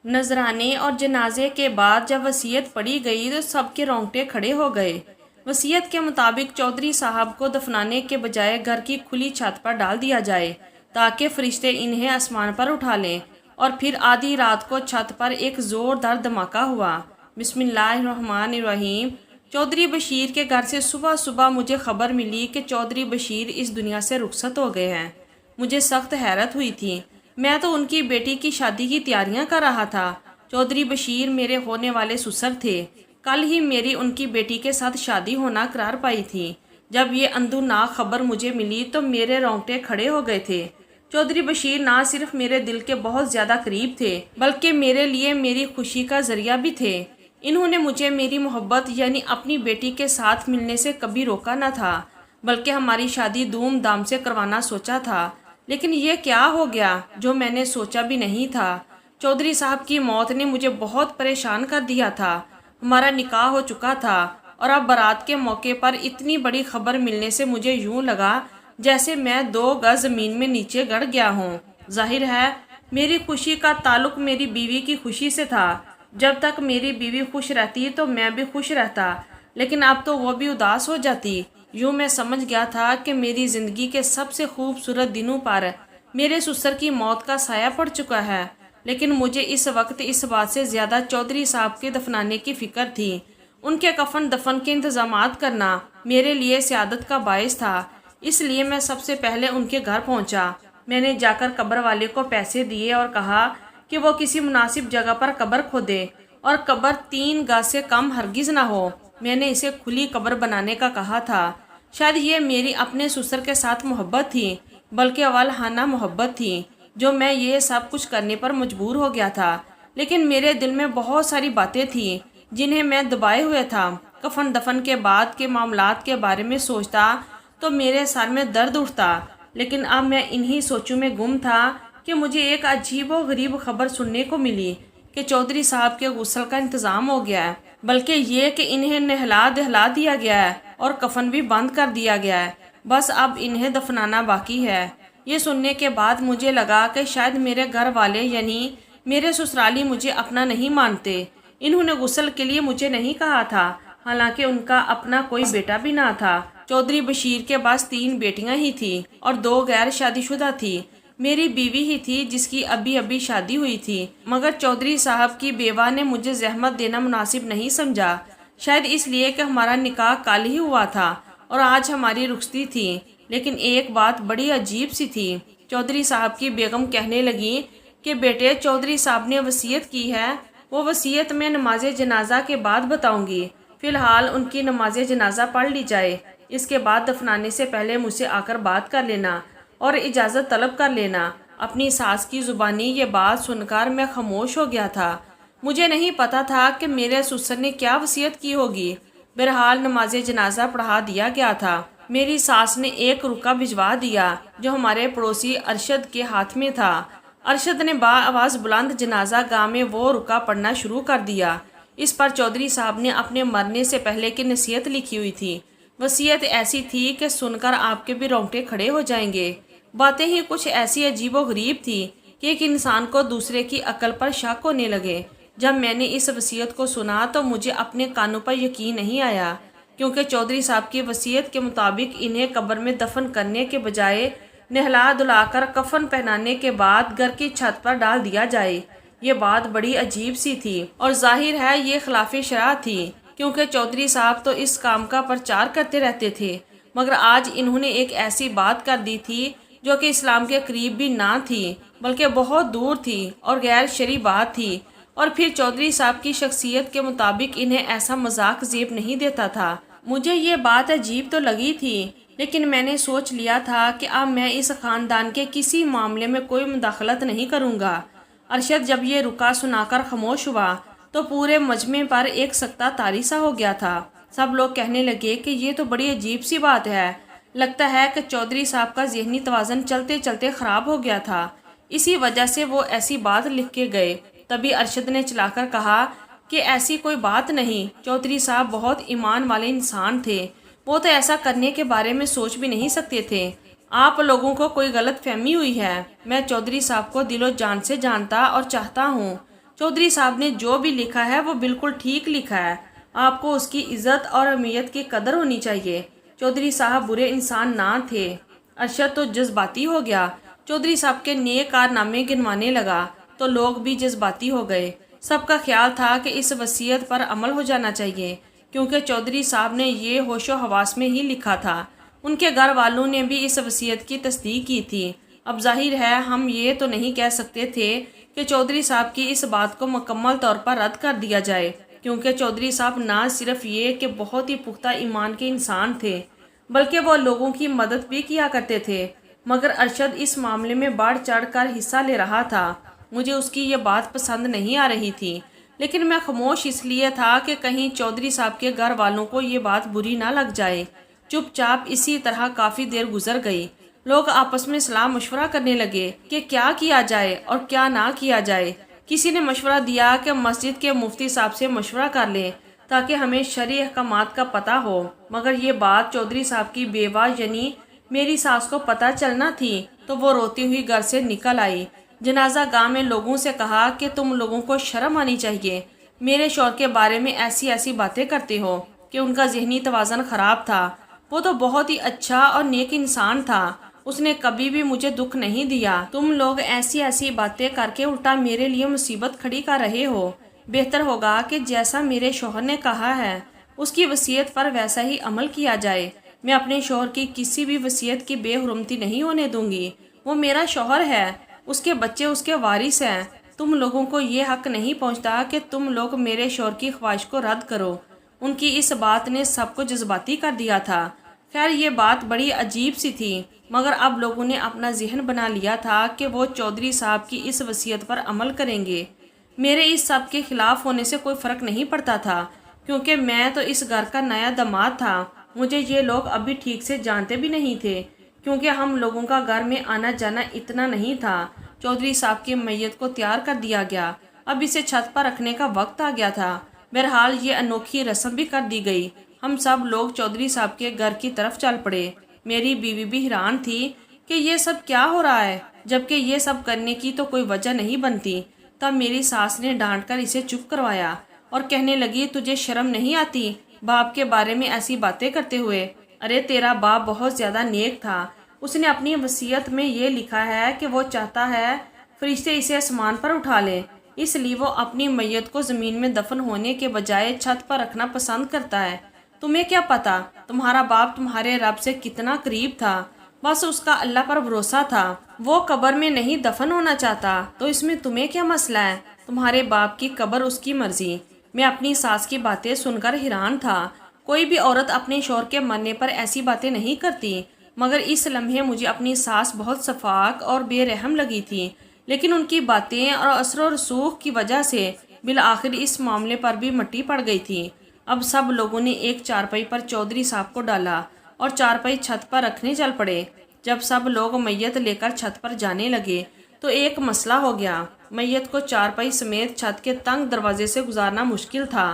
नजराने और जनाजे के बाद जब वसीयत पढ़ी गई तो सबके रोंगटे खड़े हो गए। वसीयत के मुताबिक चौधरी साहब को दफनाने के बजाय घर की खुली छत पर डाल दिया जाए ताकि फरिश्ते इन्हें आसमान पर उठा लें। और फिर आधी रात को छत पर एक ज़ोरदार धमाका हुआ। बिस्मिल्लाहिर्रहमानिर्रहीम। चौधरी बशीर के घर से सुबह सुबह मुझे खबर मिली कि चौधरी बशीर इस दुनिया से रुखसत हो गए हैं। मुझे सख्त हैरत हुई थी। मैं तो उनकी बेटी की शादी की तैयारियां कर रहा था। चौधरी बशीर मेरे होने वाले ससुर थे। कल ही मेरी उनकी बेटी के साथ शादी होना करार पाई थी। जब ये अंदुनाक खबर मुझे मिली तो मेरे रोंगटे खड़े हो गए थे। चौधरी बशीर ना सिर्फ मेरे दिल के बहुत ज़्यादा करीब थे बल्कि मेरे लिए मेरी खुशी का जरिया भी थे। इन्होंने मुझे मेरी मोहब्बत यानी अपनी बेटी के साथ मिलने से कभी रोका न था, बल्कि हमारी शादी धूमधाम से करवाना सोचा था। लेकिन ये क्या हो गया जो मैंने सोचा भी नहीं था। चौधरी साहब की मौत ने मुझे बहुत परेशान कर दिया था। हमारा निकाह हो चुका था और अब बारात के मौके पर इतनी बड़ी खबर मिलने से मुझे यूं लगा जैसे मैं 2 गज ज़मीन में नीचे गड़ गया हूँ। जाहिर है मेरी खुशी का ताल्लुक मेरी बीवी की खुशी से था। जब तक मेरी बीवी खुश रहती तो मैं भी खुश रहता, लेकिन अब तो वो भी उदास हो जाती। यूँ मैं समझ गया था कि मेरी ज़िंदगी के सबसे खूबसूरत दिनों पर मेरे ससुर की मौत का साया पड़ चुका है। लेकिन मुझे इस वक्त इस बात से ज़्यादा चौधरी साहब के दफनाने की फ़िक्र थी। उनके कफन दफन के इंतज़ामात करना मेरे लिए सआदत का बायस था। इसलिए मैं सबसे पहले उनके घर पहुंचा। मैंने जाकर कब्र वाले को पैसे दिए और कहा कि वो किसी मुनासिब जगह पर कब्र खोदे और कब्र 3 गज से कम हरगिज़ ना हो। मैंने इसे खुली कब्र बनाने का कहा था। शायद ये मेरी अपने ससुर के साथ मोहब्बत थी, बल्कि अवालहाना मोहब्बत थी, जो मैं ये सब कुछ करने पर मजबूर हो गया था। लेकिन मेरे दिल में बहुत सारी बातें थीं जिन्हें मैं दबाए हुए था। कफन दफन के बाद के मामलात के बारे में सोचता तो मेरे सर में दर्द उठता, लेकिन अब मैं इन्हीं सोचों में गुम था कि मुझे एक अजीब व गरीब खबर सुनने को मिली कि चौधरी साहब के गुस्ल का इंतज़ाम हो गया है, बल्कि ये कि इन्हें नहला दहला दिया गया है और कफन भी बंद कर दिया गया है। बस अब इन्हें दफनाना बाकी है। ये सुनने के बाद मुझे लगा कि शायद मेरे घर वाले यानी मेरे ससुराली मुझे अपना नहीं मानते। इन्होंने गुस्ल के लिए मुझे नहीं कहा था, हालांकि उनका अपना कोई बेटा भी ना था। चौधरी बशीर के पास 3 बेटियां ही थी और 2 गैर शादीशुदा थी। मेरी बीवी ही थी जिसकी अभी अभी शादी हुई थी, मगर चौधरी साहब की बेवा ने मुझे जहमत देना मुनासिब नहीं समझा। शायद इसलिए कि हमारा निकाह कल ही हुआ था और आज हमारी रुखसती थी। लेकिन एक बात बड़ी अजीब सी थी। चौधरी साहब की बेगम कहने लगी कि बेटे, चौधरी साहब ने वसीयत की है, वो वसीयत में नमाज जनाजा के बाद बताऊंगी। फ़िलहाल उनकी नमाज जनाजा पढ़ ली जाए, इसके बाद दफनाने से पहले मुझसे आकर बात कर लेना और इजाज़त तलब कर लेना। अपनी सास की ज़ुबानी ये बात सुनकर मैं खामोश हो गया था। मुझे नहीं पता था कि मेरे ससुर ने क्या वसीयत की होगी। बहरहाल नमाज जनाजा पढ़ा दिया गया था। मेरी सास ने एक रुका भिजवा दिया जो हमारे पड़ोसी अरशद के हाथ में था। अरशद ने आवाज़ बुलंद जनाजा गाह में वो रुका पढ़ना शुरू कर दिया। इस पर चौधरी साहब ने अपने मरने से पहले की नसीहत लिखी हुई थी। वसीयत ऐसी थी कि सुनकर आपके भी रोंगटे खड़े हो जाएंगे। बातें ही कुछ ऐसी अजीबो गरीब थी कि एक इंसान को दूसरे की अक्ल पर शक होने लगे। जब मैंने इस वसीयत को सुना तो मुझे अपने कानों पर यकीन नहीं आया, क्योंकि चौधरी साहब की वसीयत के मुताबिक इन्हें कब्र में दफन करने के बजाय नहला धुलाकर कफन पहनाने के बाद घर की छत पर डाल दिया जाए। ये बात बड़ी अजीब सी थी और जाहिर है ये खिलाफ शरअ थी, क्योंकि चौधरी साहब तो इस काम का प्रचार करते रहते थे। मगर आज इन्होंने एक ऐसी बात कर दी थी जो कि इस्लाम के करीब भी ना थी, बल्कि बहुत दूर थी और गैर शरई बात थी। और फिर चौधरी साहब की शख्सियत के मुताबिक इन्हें ऐसा मजाक जेब नहीं देता था। मुझे ये बात अजीब तो लगी थी, लेकिन मैंने सोच लिया था कि अब मैं इस ख़ानदान के किसी मामले में कोई मुदाखलत नहीं करूँगा। अरशद जब ये रुका सुनाकर खामोश हुआ तो पूरे मजमे पर एक सख्ता तारी सा हो गया था। सब लोग कहने लगे कि ये तो बड़ी अजीब सी बात है। लगता है कि चौधरी साहब का ज़हनी तवाज़न चलते चलते ख़राब हो गया था, इसी वजह से वो ऐसी बात लिख के गए। तभी अरशद ने चलाकर कहा कि ऐसी कोई बात नहीं, चौधरी साहब बहुत ईमान वाले इंसान थे, वो तो ऐसा करने के बारे में सोच भी नहीं सकते थे। आप लोगों को कोई गलत फहमी हुई है। मैं चौधरी साहब को दिलो जान से जानता और चाहता हूँ, चौधरी साहब ने जो भी लिखा है वो बिल्कुल ठीक लिखा है। आपको उसकी इज्जत और अहमियत की कदर होनी चाहिए। चौधरी साहब बुरे इंसान ना थे। अरशद तो जज्बाती हो गया। चौधरी साहब के नेक कारनामे गिनवाने लगा तो लोग भी जज्बाती हो गए। सबका ख्याल था कि इस वसीयत पर अमल हो जाना चाहिए, क्योंकि चौधरी साहब ने ये होशो हवास में ही लिखा था। उनके घर वालों ने भी इस वसीयत की तस्दीक की थी। अब जाहिर है हम ये तो नहीं कह सकते थे कि चौधरी साहब की इस बात को मुकम्मल तौर पर रद्द कर दिया जाए, क्योंकि चौधरी साहब ना सिर्फ ये कि बहुत ही पुख्ता ईमान के इंसान थे, बल्कि वो लोगों की मदद भी किया करते थे। मगर अरशद इस मामले में बढ़ चढ़ कर हिस्सा ले रहा था। मुझे उसकी ये बात पसंद नहीं आ रही थी, लेकिन मैं खामोश इसलिए था कि कहीं चौधरी साहब के घर वालों को ये बात बुरी ना लग जाए। चुपचाप इसी तरह काफ़ी देर गुजर गई। लोग आपस में सलाह मशवरा करने लगे कि क्या किया जाए और क्या ना किया जाए। किसी ने मशवरा दिया कि मस्जिद के मुफ्ती साहब से मशवरा कर लें ताकि हमें शरई अहकामात का पता हो। मगर ये बात चौधरी साहब की बेवा यानी मेरी सास को पता चलना थी तो वो रोती हुई घर से निकल आई। जनाजा गांव में लोगों से कहा कि तुम लोगों को शर्म आनी चाहिए, मेरे शौहर के बारे में ऐसी ऐसी बातें करते हो कि उनका जहनी तवाज़न ख़राब था। वो तो बहुत ही अच्छा और नेक इंसान था, उसने कभी भी मुझे दुख नहीं दिया। तुम लोग ऐसी ऐसी बातें करके उल्टा मेरे लिए मुसीबत खड़ी कर रहे हो। बेहतर होगा कि जैसा मेरे शौहर ने कहा है उसकी वसीयत पर वैसा ही अमल किया जाए। मैं अपने शौहर की किसी भी वसीयत की बेहुरमती नहीं होने दूंगी। वो मेरा शौहर है, उसके बच्चे उसके वारिस हैं। तुम लोगों को ये हक नहीं पहुंचता कि तुम लोग मेरे शौहर की ख्वाहिश को रद्द करो। उनकी इस बात ने सबको जज्बाती कर दिया था। खैर ये बात बड़ी अजीब सी थी, मगर अब लोगों ने अपना जहन बना लिया था कि वो चौधरी साहब की इस वसीयत पर अमल करेंगे। मेरे इस सब के खिलाफ होने से कोई फ़र्क नहीं पड़ता था, क्योंकि मैं तो इस घर का नया दामाद था। मुझे ये लोग अभी ठीक से जानते भी नहीं थे, क्योंकि हम लोगों का घर में आना जाना इतना नहीं था। चौधरी साहब की मैयत को तैयार कर दिया गया, अब इसे छत पर रखने का वक्त आ गया था। बहरहाल ये अनोखी रस्म भी कर दी गई। हम सब लोग चौधरी साहब के घर की तरफ चल पड़े। मेरी बीवी भी हैरान थी कि ये सब क्या हो रहा है, जबकि ये सब करने की तो कोई वजह नहीं बनती। तब मेरी सास ने डांट कर इसे चुप करवाया और कहने लगी, तुझे शर्म नहीं आती बाप के बारे में ऐसी बातें करते हुए? अरे तेरा बाप बहुत ज़्यादा नेक था। उसने अपनी वसीयत में ये लिखा है कि वो चाहता है फरिश्ते इसे आसमान पर उठा लें, इसलिए वो अपनी मैयत को ज़मीन में दफन होने के बजाय छत पर रखना पसंद करता है। तुम्हें क्या पता तुम्हारा बाप तुम्हारे रब से कितना करीब था। बस उसका अल्लाह पर भरोसा था। वो कब्र में नहीं दफन होना चाहता, तो इसमें तुम्हें क्या मसला है? तुम्हारे बाप की कब्र उसकी मर्जी। मैं अपनी सास की बातें सुनकर हैरान था। कोई भी औरत अपने शौहर के मरने पर ऐसी बातें नहीं करती, मगर इस लम्हे मुझे अपनी सास बहुत शफाक और बेरहम लगी थी। लेकिन उनकी बातें और असर और रसूख की वजह से बिल आखिर इस मामले पर भी मट्टी पड़ गई थी। अब सब लोगों ने एक चारपाई पर चौधरी साहब को डाला और चारपाई छत पर रखने चल पड़े। जब सब लोग मैयत लेकर छत पर जाने लगे तो एक मसला हो गया। मैयत को चारपाई समेत छत के तंग दरवाजे से गुजारना मुश्किल था।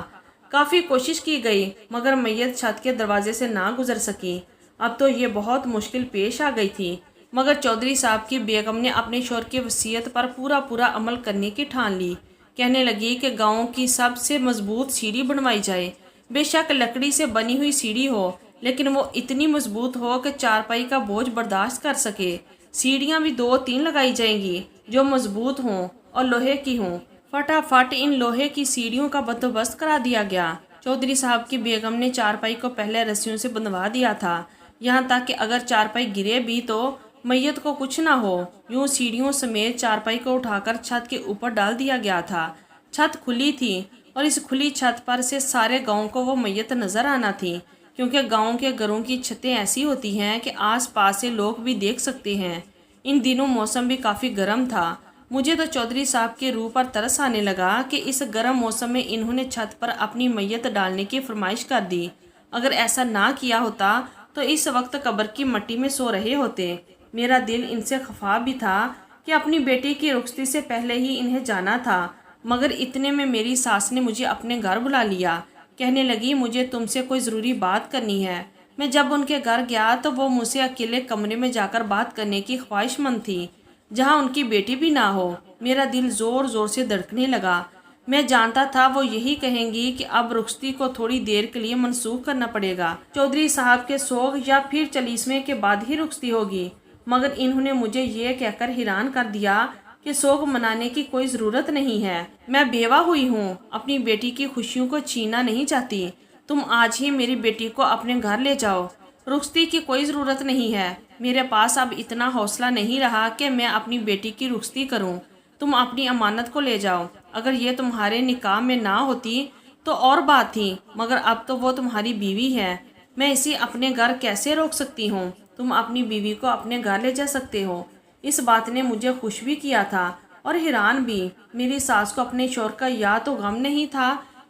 काफ़ी कोशिश की गई, मगर मैयत छत के दरवाजे से ना गुजर सकी। अब तो ये बहुत मुश्किल पेश आ गई थी, मगर चौधरी साहब की बेगम ने अपने शौहर की वसीयत पर पूरा पूरा अमल करने की ठान ली। कहने लगी कि गाँव की सबसे मजबूत सीढ़ी बनवाई जाए। बेशक लकड़ी से बनी हुई सीढ़ी हो, लेकिन वो इतनी मजबूत हो कि चारपाई का बोझ बर्दाश्त कर सके। सीढ़ियाँ भी 2-3 लगाई जाएंगी जो मजबूत हों और लोहे की हों। फटाफट इन लोहे की सीढ़ियों का बंदोबस्त करा दिया गया। चौधरी साहब की बेगम ने चारपाई को पहले रस्सियों से बंधवा दिया था, यहाँ तक कि अगर चारपाई गिरे भी तो मैयत को कुछ ना हो। यूं सीढ़ियों समेत चारपाई को उठाकर छत के ऊपर डाल दिया गया था। छत खुली थी और इस खुली छत पर से सारे गांव को वो मैयत नजर आना थी, क्योंकि गांव के घरों की छतें ऐसी होती हैं कि आसपास से लोग भी देख सकते हैं। इन दिनों मौसम भी काफ़ी गर्म था। मुझे तो चौधरी साहब के रूह पर तरस आने लगा कि इस गर्म मौसम में इन्होंने छत पर अपनी मैयत डालने की फरमाइश कर दी। अगर ऐसा ना किया होता तो इस वक्त कब्र की मिट्टी में सो रहे होते। मेरा दिल इनसे खफा भी था कि अपनी बेटी की रुखसती से पहले ही इन्हें जाना था, मगर इतने में मेरी सास ने मुझे अपने घर बुला लिया। कहने लगी, मुझे तुमसे कोई ज़रूरी बात करनी है। मैं जब उनके घर गया तो वो मुझसे अकेले कमरे में जाकर बात करने की ख्वाहिशमंद थी। जहाँ उनकी बेटी भी ना हो। मेरा दिल ज़ोर ज़ोर से धड़कने लगा। मैं जानता था वो यही कहेंगी कि अब रुखसती को थोड़ी देर के लिए मनसूख करना पड़ेगा, चौधरी साहब के सोग या फिर चलीसवें के बाद ही रुखसती होगी। मगर इन्होंने मुझे ये कहकर हैरान कर दिया कि सोग मनाने की कोई ज़रूरत नहीं है। मैं बेवा हुई हूँ, अपनी बेटी की खुशियों को छीनना नहीं चाहती। तुम आज ही मेरी बेटी को अपने घर ले जाओ। रुखसती की कोई ज़रूरत नहीं है। मेरे पास अब इतना हौसला नहीं रहा कि मैं अपनी बेटी की रुखसती करूं। तुम अपनी अमानत को ले जाओ। अगर ये तुम्हारे निकाह में ना होती तो और बात थी, मगर अब तो वो तुम्हारी बीवी है। मैं इसे अपने घर कैसे रोक सकती हूँ? तुम अपनी बीवी को अपने घर ले जा सकते हो। इस बात ने मुझे खुश भी किया था और हैरान भी। मेरी सास को अपने शौहर का या तो गम नहीं था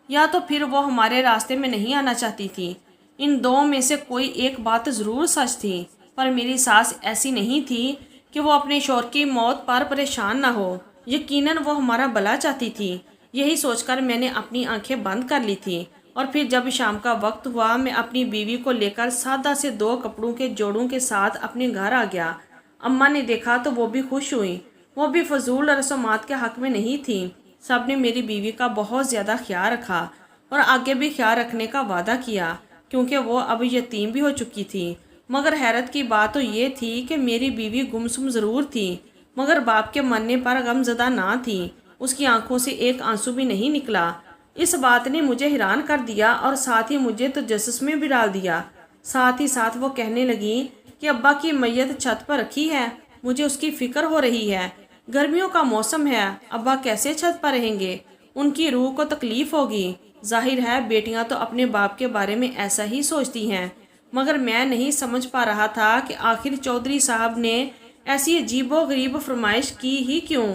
या तो फिर वो हमारे रास्ते में नहीं आना चाहती थी। इन दो में से कोई एक बात ज़रूर सच थी, पर मेरी सास ऐसी नहीं थी कि वो अपने शौहर की मौत पर परेशान ना हो। यकीनन वो हमारा भला चाहती थी। यही सोचकर मैंने अपनी आंखें बंद कर ली थी और फिर जब शाम का वक्त हुआ, मैं अपनी बीवी को लेकर सादा से 2 कपड़ों के जोड़ों के साथ अपने घर आ गया। अम्मा ने देखा तो वो भी खुश हुई। वो भी फजूल रस्मात के हक में नहीं थी। सब ने मेरी बीवी का बहुत ज़्यादा ख्याल रखा और आगे भी ख्याल रखने का वादा किया, क्योंकि वो अब यतीम भी हो चुकी थी। मगर हैरत की बात तो ये थी कि मेरी बीवी गुमसुम ज़रूर थी, मगर बाप के मरने पर गमज़दा ना थी। उसकी आंखों से एक आंसू भी नहीं निकला। इस बात ने मुझे हैरान कर दिया और साथ ही मुझे तो जस्स में भी डाल दिया। साथ ही साथ वो कहने लगी कि अब्बा की मैयत छत पर रखी है, मुझे उसकी फ़िक्र हो रही है। गर्मियों का मौसम है, अब्बा कैसे छत पर रहेंगे? उनकी रूह को तकलीफ़ होगी। जाहिर है बेटियां तो अपने बाप के बारे में ऐसा ही सोचती हैं, मगर मैं नहीं समझ पा रहा था कि आखिर चौधरी साहब ने ऐसी अजीबो गरीब फरमाइश की ही क्यों?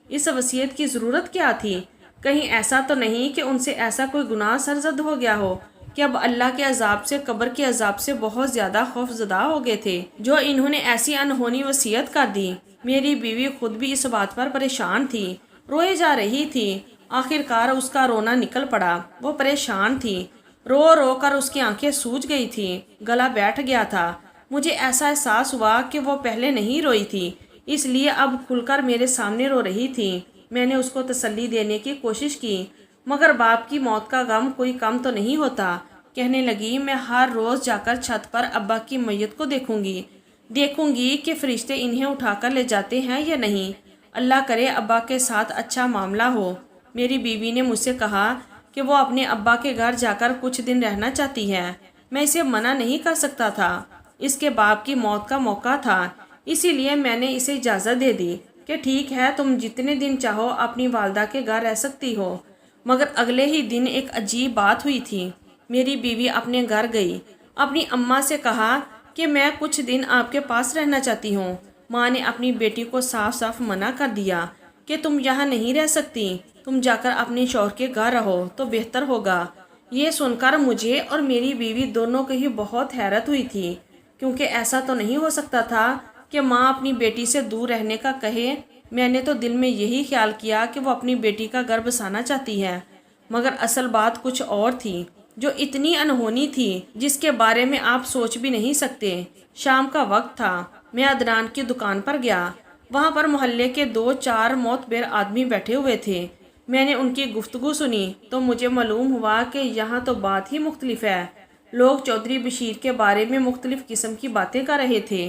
इस वसीयत की ज़रूरत क्या थी? कहीं ऐसा तो नहीं कि उनसे ऐसा कोई गुनाह सरजद हो गया हो कि अब अल्लाह के अजाब से, कब्र के अजाब से बहुत ज़्यादा खौफजदा हो गए थे जो इन्होंने ऐसी अनहोनी वसीयत कर दी। मेरी बीवी खुद भी इस बात पर परेशान थी, रोए जा रही थी। आखिरकार उसका रोना निकल पड़ा। वो परेशान थी, रो रो कर उसकी आंखें सूज गई थी, गला बैठ गया था। मुझे ऐसा एहसास हुआ कि वो पहले नहीं रोई थी, इसलिए अब खुलकर मेरे सामने रो रही थी। मैंने उसको तसल्ली देने की कोशिश की, मगर बाप की मौत का गम कोई कम तो नहीं होता। कहने लगी, मैं हर रोज़ जाकर छत पर अब्बा की मैयत को देखूंगी कि फरिश्ते इन्हें उठाकर ले जाते हैं या नहीं। अल्लाह करे अब्बा के साथ अच्छा मामला हो। मेरी बीवी ने मुझसे कहा कि वो अपने अब्बा के घर जाकर कुछ दिन रहना चाहती है। मैं इसे मना नहीं कर सकता था। इसके बाप की मौत का मौका था, इसीलिए मैंने इसे इजाज़त दे दी कि ठीक है, तुम जितने दिन चाहो अपनी वालदा के घर रह सकती हो। मगर अगले ही दिन एक अजीब बात हुई थी। मेरी बीवी अपने घर गई, अपनी अम्मा से कहा कि मैं कुछ दिन आपके पास रहना चाहती हूँ। माँ ने अपनी बेटी को साफ साफ मना कर दिया कि तुम यहाँ नहीं रह सकती, तुम जाकर अपने शौहर के घर रहो तो बेहतर होगा। ये सुनकर मुझे और मेरी बीवी दोनों को ही बहुत हैरत हुई थी, क्योंकि ऐसा तो नहीं हो सकता था कि माँ अपनी बेटी से दूर रहने का कहे। मैंने तो दिल में यही ख्याल किया कि वो अपनी बेटी का घर बसाना चाहती है, मगर असल बात कुछ और थी जो इतनी अनहोनी थी जिसके बारे में आप सोच भी नहीं सकते। शाम का वक्त था, मैं अदनान की दुकान पर गया। वहाँ पर मोहल्ले के 2-4 मोतबर आदमी बैठे हुए थे। मैंने उनकी गुफ्तगू सुनी तो मुझे मालूम हुआ कि यहाँ तो बात ही मुख्तलिफ है। लोग चौधरी बशीर के बारे में मुख्तलिफ किस्म की बातें कर रहे थे।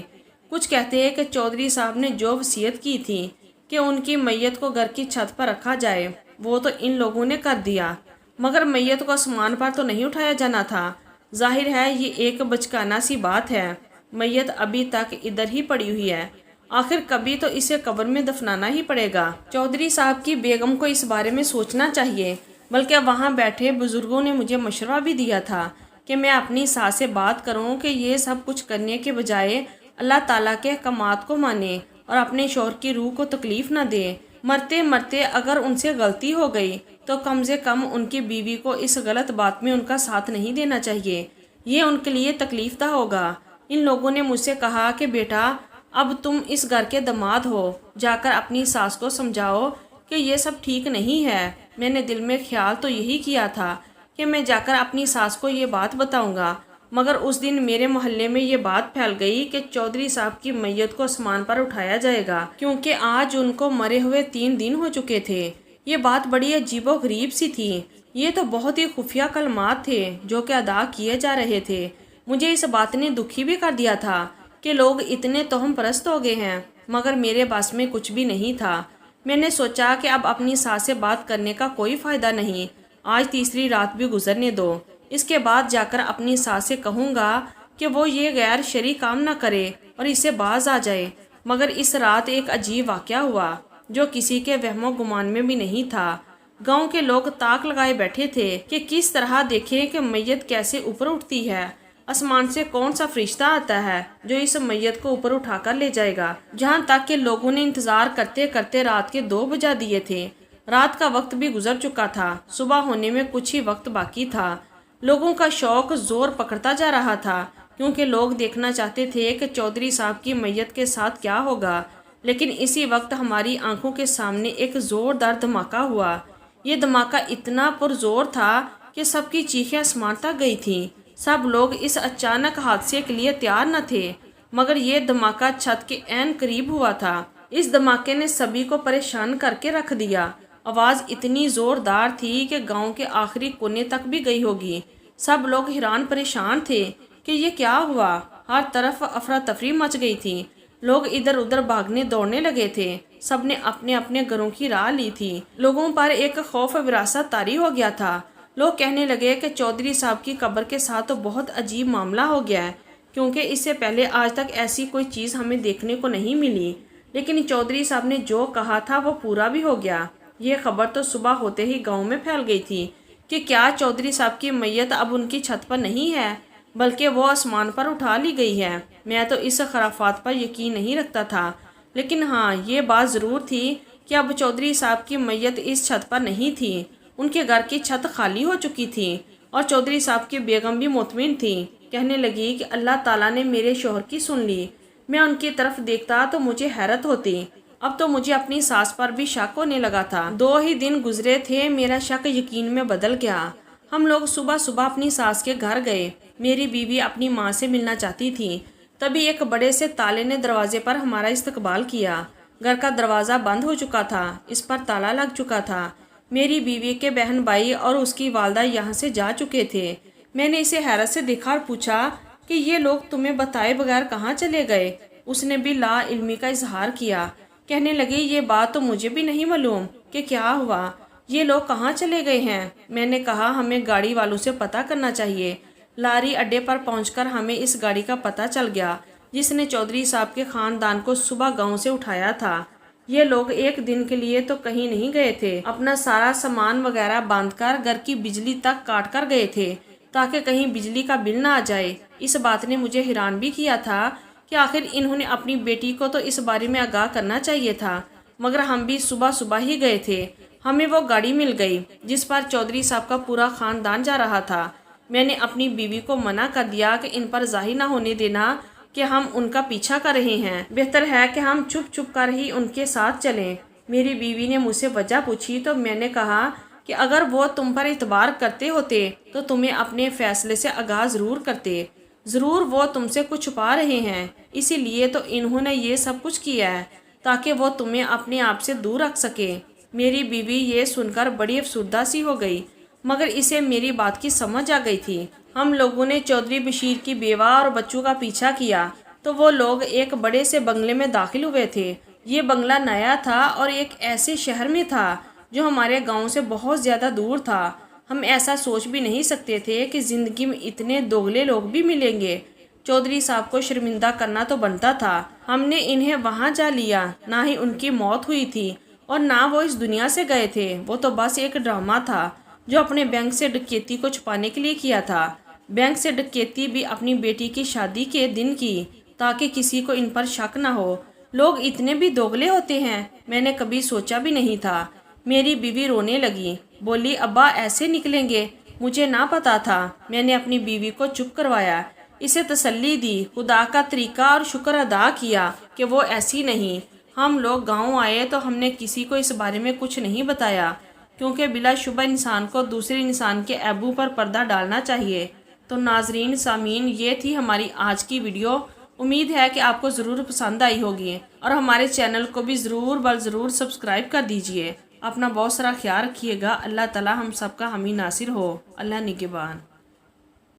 कुछ कहते हैं कि चौधरी साहब ने जो वसीयत की थी कि उनकी मैयत को घर की छत पर रखा जाए, वो तो इन लोगों ने कर दिया, मगर मैयत को आसमान पर तो नहीं उठाया जाना था। जाहिर है ये एक बचकाना सी बात है। मैयत अभी तक इधर ही पड़ी हुई है, आखिर कभी तो इसे कब्र में दफनाना ही पड़ेगा। चौधरी साहब की बेगम को इस बारे में सोचना चाहिए। बल्कि वहाँ बैठे बुजुर्गों ने मुझे मशवरा भी दिया था कि मैं अपनी सास से बात करूँ कि ये सब कुछ करने के बजाय अल्लाह ताला के अहकामात को माने और अपने शौहर की रूह को तकलीफ़ न दे। मरते मरते अगर उनसे गलती हो गई तो कम से कम उनकी बीवी को इस गलत बात में उनका साथ नहीं देना चाहिए। ये उनके लिए तकलीफ दह होगा। इन लोगों ने मुझसे कहा कि बेटा, अब तुम इस घर के दामाद हो, जाकर अपनी सास को समझाओ कि ये सब ठीक नहीं है। मैंने दिल में ख्याल तो यही किया था कि मैं जाकर अपनी सास को ये बात बताऊंगा, مگر اس دن میرے محلے میں یہ بات پھیل گئی کہ چودھری صاحب کی میت کو آسمان پر اٹھایا جائے گا، کیونکہ آج ان کو مرے ہوئے 3 دن ہو چکے تھے۔ یہ بات بڑی عجیب و غریب سی تھی۔ یہ تو بہت ہی خفیہ کلمات تھے جو کہ ادا کیے جا رہے تھے۔ مجھے اس بات نے دکھی بھی کر دیا تھا کہ لوگ اتنے توہم پرست ہو گئے ہیں، مگر میرے پاس میں کچھ بھی نہیں تھا۔ میں نے سوچا کہ اب اپنی ساس سے بات کرنے کا کوئی فائدہ نہیں، آج تیسری رات بھی گزرنے دو، اس کے بعد جا کر اپنی ساس سے کہوں گا کہ وہ یہ غیر شرعی کام نہ کرے اور اسے باز آ جائے۔ مگر اس رات ایک عجیب واقعہ ہوا جو کسی کے وہم و گمان میں بھی نہیں تھا۔ گاؤں کے لوگ تاک لگائے بیٹھے تھے کہ کس طرح دیکھیں کہ میت کیسے اوپر اٹھتی ہے، آسمان سے کون سا فرشتہ آتا ہے جو اس میت کو اوپر اٹھا کر لے جائے گا۔ جہاں تک کہ لوگوں نے انتظار کرتے کرتے رات کے 2 بجا دیے تھے۔ رات کا وقت بھی گزر چکا تھا، صبح ہونے میں کچھ ہی وقت باقی تھا۔ لوگوں کا شوق زور پکڑتا جا رہا تھا، کیونکہ لوگ دیکھنا چاہتے تھے کہ چودھری صاحب کی میت کے ساتھ کیا ہوگا۔ لیکن اسی وقت ہماری آنکھوں کے سامنے ایک زوردار دھماکہ ہوا۔ یہ دھماکہ اتنا پرزور تھا کہ سب کی چیخیں آسمان تک گئی تھیں۔ سب لوگ اس اچانک حادثے کے لیے تیار نہ تھے، مگر یہ دھماکہ چھت کے عین قریب ہوا تھا۔ اس دھماکے نے سبھی کو پریشان کر کے رکھ دیا۔ آواز اتنی زوردار تھی کہ گاؤں کے آخری کونے تک بھی گئی ہوگی۔ سب لوگ حیران پریشان تھے کہ یہ کیا ہوا۔ ہر طرف افراتفری مچ گئی تھی، لوگ ادھر ادھر بھاگنے دوڑنے لگے تھے۔ سب نے اپنے اپنے گھروں کی راہ لی تھی۔ لوگوں پر ایک خوف وراثت طاری ہو گیا تھا۔ لوگ کہنے لگے کہ چودھری صاحب کی قبر کے ساتھ تو بہت عجیب معاملہ ہو گیا ہے، کیونکہ اس سے پہلے آج تک ایسی کوئی چیز ہمیں دیکھنے کو نہیں ملی۔ لیکن چودھری صاحب نے جو کہا تھا وہ پورا بھی ہو گیا۔ یہ خبر تو صبح ہوتے ہی گاؤں میں پھیل گئی تھی کہ کیا چودھری صاحب کی میت اب ان کی چھت پر نہیں ہے، بلکہ وہ آسمان پر اٹھا لی گئی ہے۔ میں تو اس خرافات پر یقین نہیں رکھتا تھا، لیکن ہاں یہ بات ضرور تھی کہ اب چودھری صاحب کی میت اس چھت پر نہیں تھی۔ ان کے گھر کی چھت خالی ہو چکی تھی اور چودھری صاحب کی بیگم بھی مطمئن تھی۔ کہنے لگی کہ اللہ تعالیٰ نے میرے شوہر کی سن لی۔ میں ان کی طرف دیکھتا تو مجھے حیرت ہوتی۔ اب تو مجھے اپنی ساس پر بھی شک ہونے لگا تھا۔ 2 ہی دن گزرے تھے، میرا شک یقین میں بدل گیا۔ ہم لوگ صبح صبح اپنی ساس کے گھر گئے۔ میری بیوی اپنی ماں سے ملنا چاہتی تھی، تبھی ایک بڑے سے تالے نے دروازے پر ہمارا استقبال کیا۔ گھر کا دروازہ بند ہو چکا تھا، اس پر تالا لگ چکا تھا۔ میری بیوی کے بہن بھائی اور اس کی والدہ یہاں سے جا چکے تھے۔ میں نے اسے حیرت سے دیکھا اور پوچھا کہ یہ لوگ تمہیں بتائے بغیر کہاں چلے گئے؟ اس نے بھی لا علمی کا اظہار کیا۔ کہنے لگی یہ بات تو مجھے بھی نہیں معلوم کہ کیا ہوا، یہ لوگ کہاں چلے گئے ہیں۔ میں نے کہا ہمیں گاڑی والوں سے پتہ کرنا چاہیے۔ لاری اڈے پر پہنچ کر ہمیں اس گاڑی کا پتہ چل گیا جس نے چودھری صاحب کے خاندان کو صبح گاؤں سے اٹھایا تھا۔ یہ لوگ ایک دن کے لیے تو کہیں نہیں گئے تھے، اپنا سارا سامان وغیرہ باندھ کر گھر کی بجلی تک کاٹ کر گئے تھے تاکہ کہیں بجلی کا بل نہ آ جائے۔ اس بات نے مجھے حیران بھی کیا تھا کہ آخر انہوں نے اپنی بیٹی کو تو اس بارے میں آگاہ کرنا چاہیے تھا، مگر ہم بھی صبح صبح ہی گئے تھے۔ ہمیں وہ گاڑی مل گئی جس پر چودھری صاحب کا پورا خاندان جا رہا تھا۔ میں نے اپنی بیوی کو منع کر دیا کہ ان پر ظاہر نہ ہونے دینا کہ ہم ان کا پیچھا کر رہے ہیں، بہتر ہے کہ ہم چھپ چھپ کر ہی ان کے ساتھ چلیں۔ میری بیوی نے مجھ سے وجہ پوچھی تو میں نے کہا کہ اگر وہ تم پر اعتبار کرتے ہوتے تو تمہیں اپنے فیصلے سے آگاہ ضرور کرتے۔ ضرور وہ تم سے کچھ چھپا رہے ہیں، اسی لیے تو انہوں نے یہ سب کچھ کیا ہے تاکہ وہ تمہیں اپنے آپ سے دور رکھ سکے۔ میری بیوی یہ سن کر بڑی افسردہ سی ہو گئی، مگر اسے میری بات کی سمجھ آ گئی تھی۔ ہم لوگوں نے چودھری بشیر کی بیوہ اور بچوں کا پیچھا کیا تو وہ لوگ ایک بڑے سے بنگلے میں داخل ہوئے تھے۔ یہ بنگلہ نیا تھا اور ایک ایسے شہر میں تھا جو ہمارے گاؤں سے بہت زیادہ دور تھا۔ ہم ایسا سوچ بھی نہیں سکتے تھے کہ زندگی میں اتنے دوغلے لوگ بھی ملیں گے۔ چودھری صاحب کو شرمندہ کرنا تو بنتا تھا۔ ہم نے انہیں وہاں جا لیا، نہ ہی ان کی موت ہوئی تھی اور نہ وہ اس دنیا سے گئے تھے۔ وہ تو بس ایک ڈرامہ تھا جو اپنے بینک سے ڈکیتی کو چھپانے کے لیے کیا تھا۔ بینک سے ڈکیتی بھی اپنی بیٹی کی شادی کے دن کی تاکہ کسی کو ان پر شک نہ ہو۔ لوگ اتنے بھی دوغلے ہوتے ہیں، میں نے کبھی سوچا بھی نہیں تھا۔ میری بیوی رونے لگی، بولی ابا ایسے نکلیں گے؟ مجھے نہ پتا تھا۔ میں نے اپنی بیوی کو چپ کروایا، اسے تسلی دی، خدا کا طریقہ اور شکر ادا کیا کہ وہ ایسی نہیں۔ ہم لوگ گاؤں آئے تو ہم نے کسی کو اس بارے میں کچھ نہیں بتایا، کیونکہ بلا شبہ انسان کو دوسرے انسان کے عیبوں پر پردہ ڈالنا چاہیے تو ناظرین سامعین، یہ تھی ہماری آج کی ویڈیو۔ امید ہے کہ آپ کو ضرور پسند آئی ہوگی اور ہمارے چینل کو بھی ضرور سبسکرائب کر دیجئے۔ اپنا بہت سارا خیال رکھیے گا۔ اللہ تعالی ہم سب کا حامی ناصر ہو۔ اللہ نگہبان۔